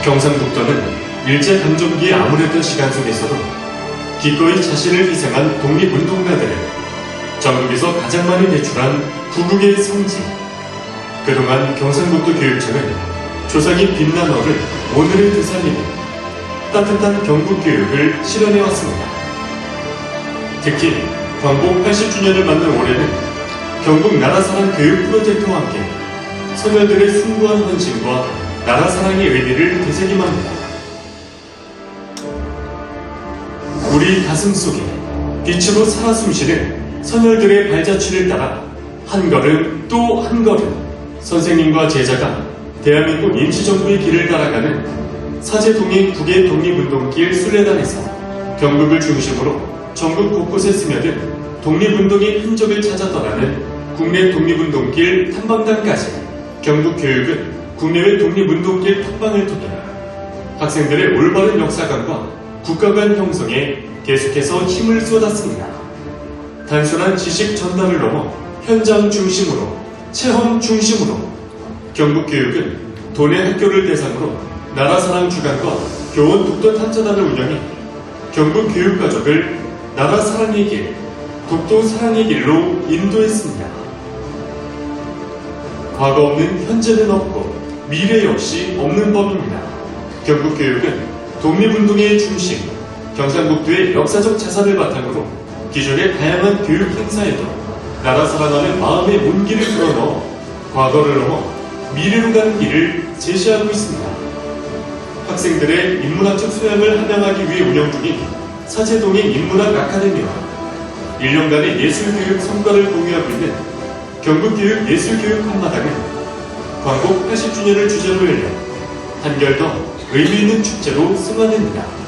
경상북도는 일제강점기에 암울했던 시간 속에서도 기꺼이 자신을 희생한 독립운동가들을 전국에서 가장 많이 배출한 부국의 성지. 그동안 경상북도 교육청은 조상이 빛난 어른 오늘을 되살리는 따뜻한 경북교육을 실현해왔습니다. 특히 광복 80주년을 맞는 올해는 경북 나라사랑 교육 프로젝트와 함께 소녀들의 숭고한 헌신과 나라사랑의 의미를 되새김합니다. 우리 가슴 속에 빛으로 살아 숨쉬는 선열들의 발자취를 따라 한 걸음 또 한 걸음 선생님과 제자가 대한민국 임시정부의 길을 따라가는 사제동인 국외 독립운동길 순례단에서 경북을 중심으로 전국 곳곳에 스며든 독립운동의 흔적을 찾아 떠나는 국내 독립운동길 탐방단까지 경북교육은 국내외 독립운동길 탐방을 통해 학생들의 올바른 역사관과 국가관 형성에 계속해서 힘을 쏟았습니다. 단순한 지식 전달을 넘어 현장 중심으로, 체험 중심으로 경북교육은 도내 학교를 대상으로 나라사랑 주간과 교원 독도 탐사단을 운영해 경북교육가족을 나라사랑의 길, 독도 사랑의 길로 인도했습니다. 과거 없는 현재는 없고 미래 역시 없는 법입니다. 경북교육은 독립운동의 중심, 경상북도의 역사적 자산을 바탕으로 기존의 다양한 교육 행사에도 나라 사랑하는 마음의 온기를 불어넣어 과거를 넘어 미래로 가는 길을 제시하고 있습니다. 학생들의 인문학적 소양을 함양하기 위해 운영 중인 사제동인 인문학 아카데미와 1년간의 예술교육 성과를 공유하고 있는 경북교육 예술교육 한마당은 광복 80주년을 주제로 열려 한결 더 의미 있는 축제로 승화됩니다.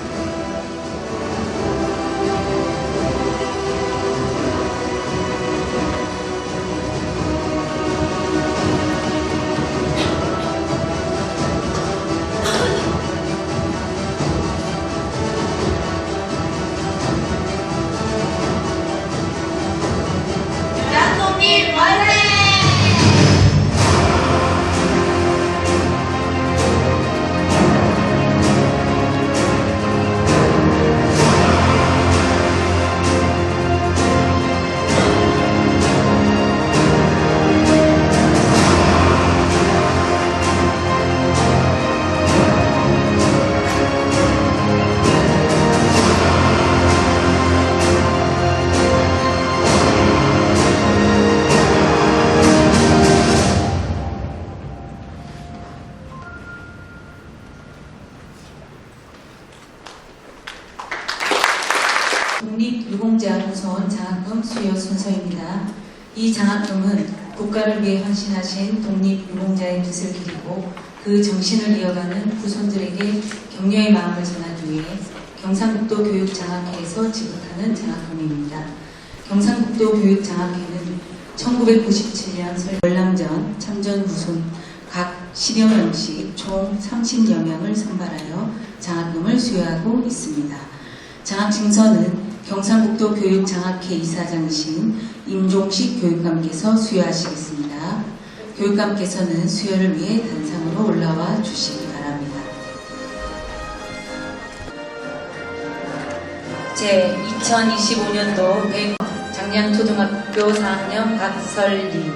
독립유공자 후손 장학금 수여 순서입니다. 이 장학금은 국가를 위해 헌신하신 독립유공자의 뜻을 기리고 그 정신을 이어가는 후손들에게 격려의 마음을 전하기 위해 경상북도 교육장학회에서 지급하는 장학금입니다. 경상북도 교육장학회는 1997년 월남전 참전 후손 각 10여 명씩 총 30여 명을 선발하여 장학금을 수여하고 있습니다. 장학증서는 경상북도 교육장학회 이사장이신 임종식 교육감께서 수여하시겠습니다. 교육감께서는 수여를 위해 단상으로 올라와 주시기 바랍니다. 제 2025년도 장량초등학교 4학년 박설리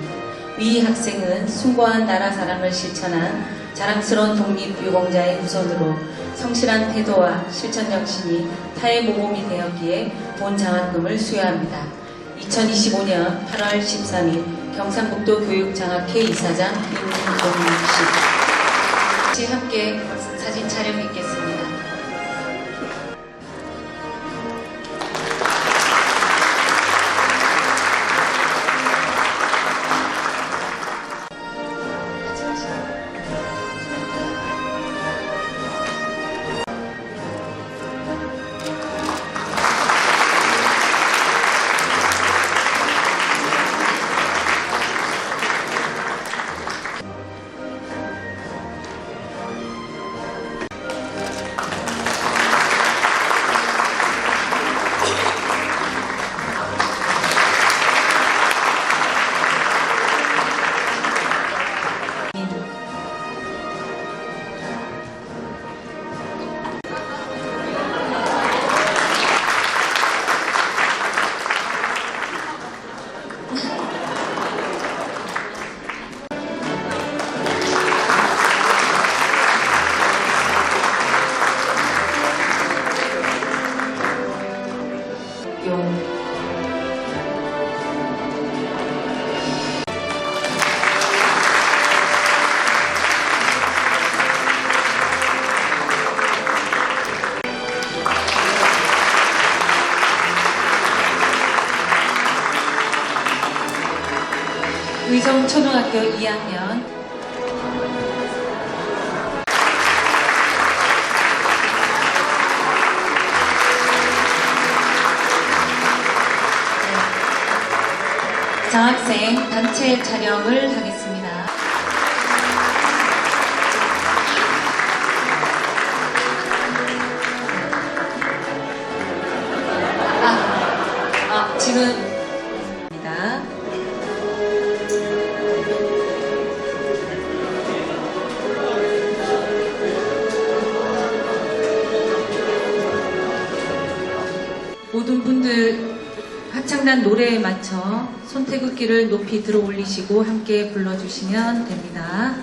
위 학생은 숭고한 나라 사랑을 실천한 자랑스러운 독립유공자의 후손으로 성실한 태도와 실천 정신이 타의 모범이 되었기에 본 장학금을 수여합니다. 2025년 8월 13일 경상북도 교육장학회 이사장 윤동식 씨 함께 사진 촬영했겠습니다. 의성초등학교 2학년 장학생 단체 촬영을 하겠습니다. 지금 모든 분들 합창단 노래에 맞춰 손태극기를 높이 들어 올리시고 함께 불러주시면 됩니다.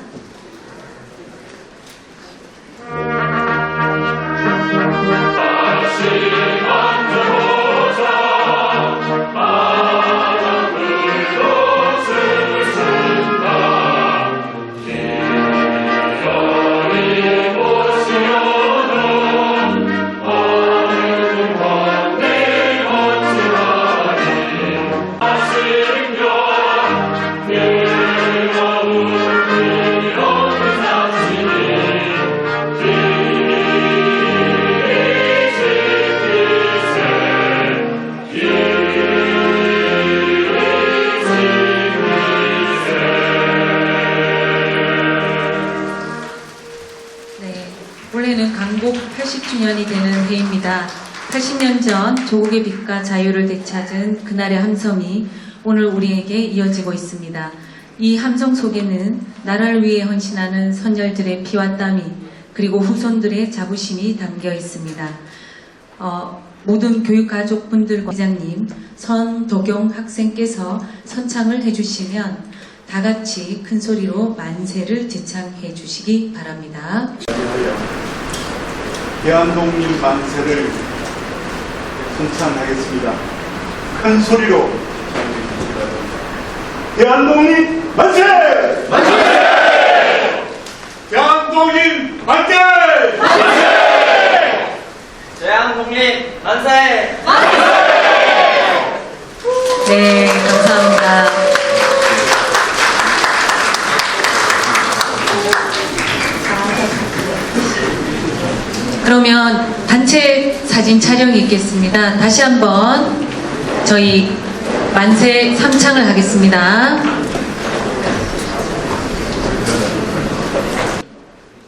올해는 강복 80주년이 되는 해입니다. 80년 전 조국의 빛과 자유를 되찾은 그날의 함성이 오늘 우리에게 이어지고 있습니다. 이 함성 속에는 나라를 위해 헌신하는 선열들의 피와 땀이 그리고 후손들의 자부심이 담겨 있습니다. 모든 교육가족분들과 회장님, 선도경 학생께서 선창을 해주시면 다 같이 큰 소리로 만세를 제창해 주시기 바랍니다. 대한독립 만세를 선창하겠습니다. 큰 소리로 대한독립 만세! 만세! 대한독립 만세! 만세! 대한독립 만세! 네, 감사합니다. 그러면 단체 사진 촬영이 있겠습니다. 다시 한번 저희 만세 3창을 하겠습니다.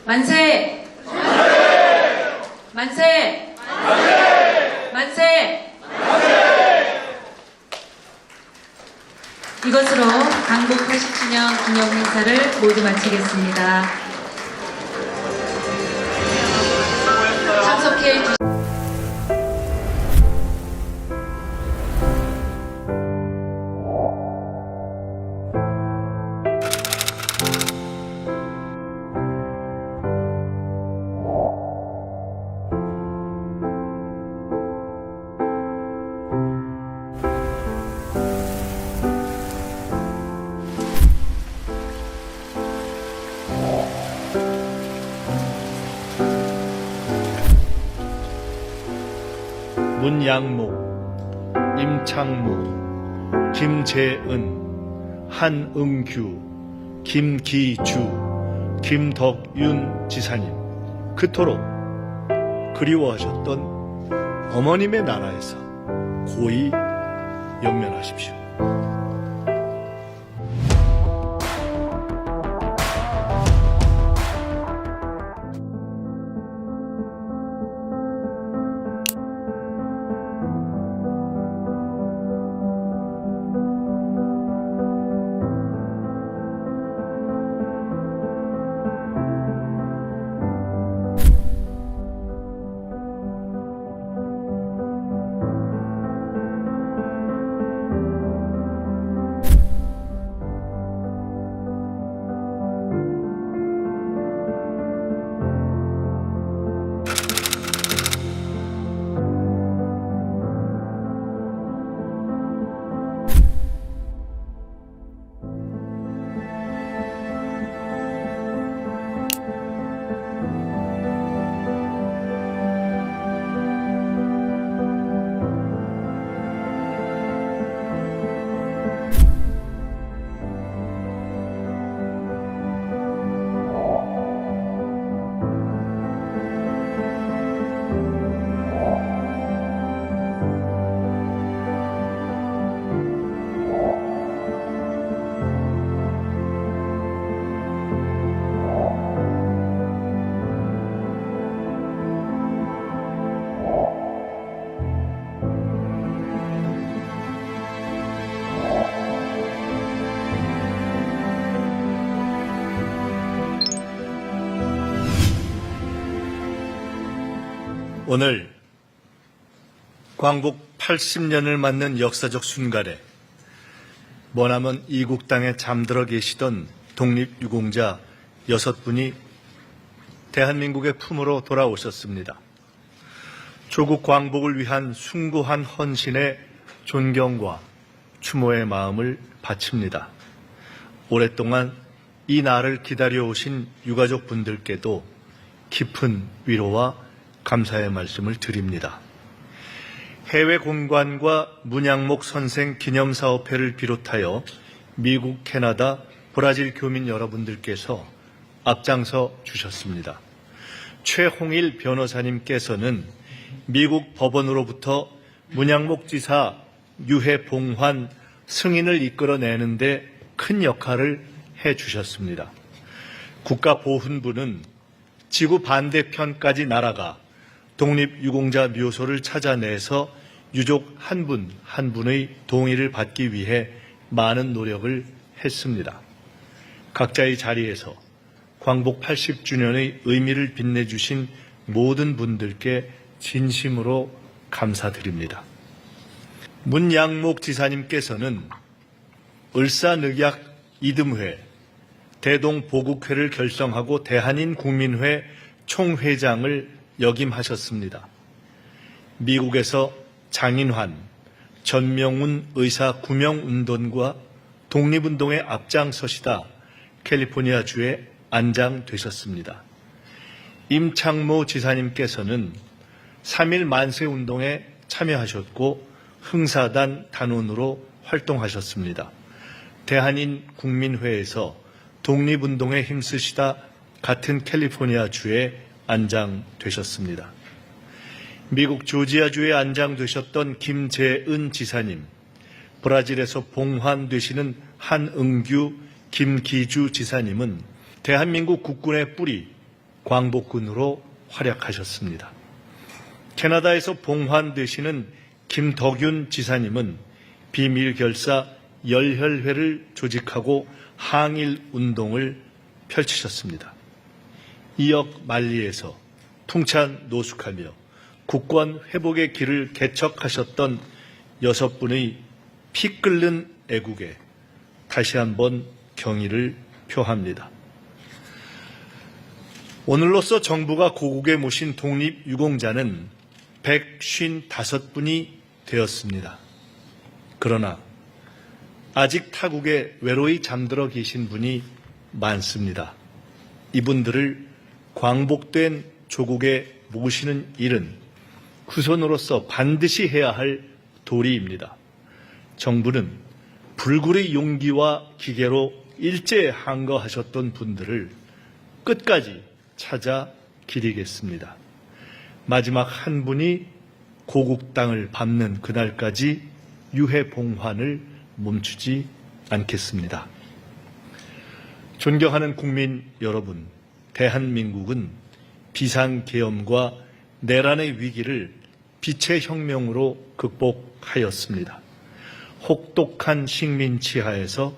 만세! 만세! 만세! 이것으로 강복 80주년 80주년 기념 행사를 모두 마치겠습니다. 참석해 주신 문양목, 임창무, 김재은, 한응규, 김기주, 김덕윤 지사님, 그토록 그리워하셨던 어머님의 나라에서 고이 영면하십시오. 오늘 광복 80년을 맞는 역사적 순간에 머나먼 이국 땅에 잠들어 계시던 독립유공자 6분이 대한민국의 품으로 돌아오셨습니다. 조국 광복을 위한 숭고한 헌신에 존경과 추모의 마음을 바칩니다. 오랫동안 이 날을 기다려오신 유가족 분들께도 깊은 위로와 감사의 말씀을 드립니다. 해외 공관과 문양목 선생 기념사업회를 비롯하여 미국, 캐나다, 브라질 교민 여러분들께서 앞장서 주셨습니다. 최홍일 변호사님께서는 미국 법원으로부터 문양목 지사 유해 봉환 승인을 이끌어내는데 큰 역할을 해주셨습니다. 국가보훈부는 지구 반대편까지 날아가 독립유공자 묘소를 찾아내서 유족 한 분 한 분의 동의를 받기 위해 많은 노력을 했습니다. 각자의 자리에서 광복 80주년의 의미를 빛내주신 모든 분들께 진심으로 감사드립니다. 문양목 지사님께서는 을사늑약 이듬회, 대동보국회를 결성하고 대한인국민회 총회장을 역임하셨습니다. 미국에서 장인환, 전명훈 의사 구명운동과 독립운동에 앞장서시다 캘리포니아주에 안장되셨습니다. 임창모 지사님께서는 3.1 만세운동에 참여하셨고 흥사단 단원으로 활동하셨습니다. 대한인국민회에서 독립운동에 힘쓰시다 같은 캘리포니아주에 안장되셨습니다. 미국 조지아주에 안장되셨던 김재은 지사님, 브라질에서 봉환되시는 한응규, 김기주 지사님은 대한민국 국군의 뿌리, 광복군으로 활약하셨습니다. 캐나다에서 봉환되시는 김덕윤 지사님은 비밀결사 열혈회를 조직하고 항일 운동을 펼치셨습니다. 이역 만리에서 풍찬 노숙하며 국권 회복의 길을 개척하셨던 6분의 피 끓는 애국에 다시 한번 경의를 표합니다. 오늘로써 정부가 고국에 모신 독립유공자는 155분이 되었습니다. 그러나 아직 타국에 외로이 잠들어 계신 분이 많습니다. 이분들을 광복된 조국에 모시는 일은 후손으로서 반드시 해야 할 도리입니다. 정부는 불굴의 용기와 기계로 일제 항거하셨던 분들을 끝까지 찾아 기리겠습니다. 마지막 한 분이 고국 땅을 밟는 그날까지 유해 봉환을 멈추지 않겠습니다. 존경하는 국민 여러분, 대한민국은 비상계엄과 내란의 위기를 빛의 혁명으로 극복하였습니다. 혹독한 식민 치하에서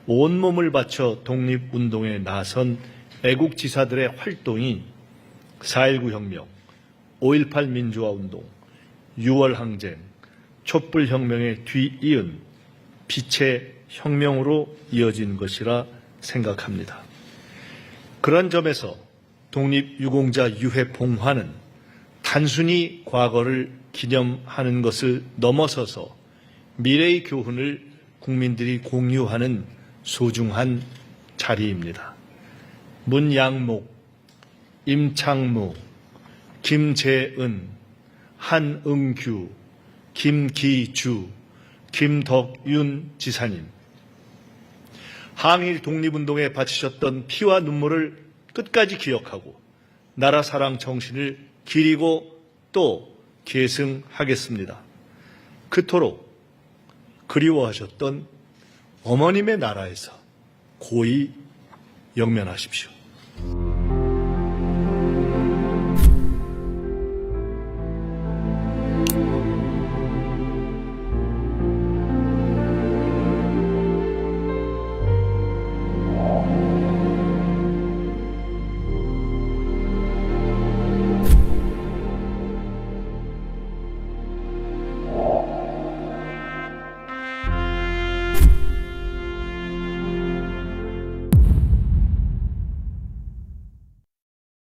온몸을 바쳐 독립운동에 나선 애국지사들의 활동이 4.19 혁명, 5.18 민주화운동, 6월 항쟁, 촛불혁명에 뒤이은 빛의 혁명으로 이어진 것이라 생각합니다. 그런 점에서 독립유공자 유해 봉환은 단순히 과거를 기념하는 것을 넘어서서 미래의 교훈을 국민들이 공유하는 소중한 자리입니다. 문양목, 임창무, 김재은, 한응규, 김기주, 김덕윤 지사님, 항일 독립운동에 바치셨던 피와 눈물을 끝까지 기억하고 나라 사랑 정신을 기리고 또 계승하겠습니다. 그토록 그리워하셨던 어머님의 나라에서 고이 영면하십시오.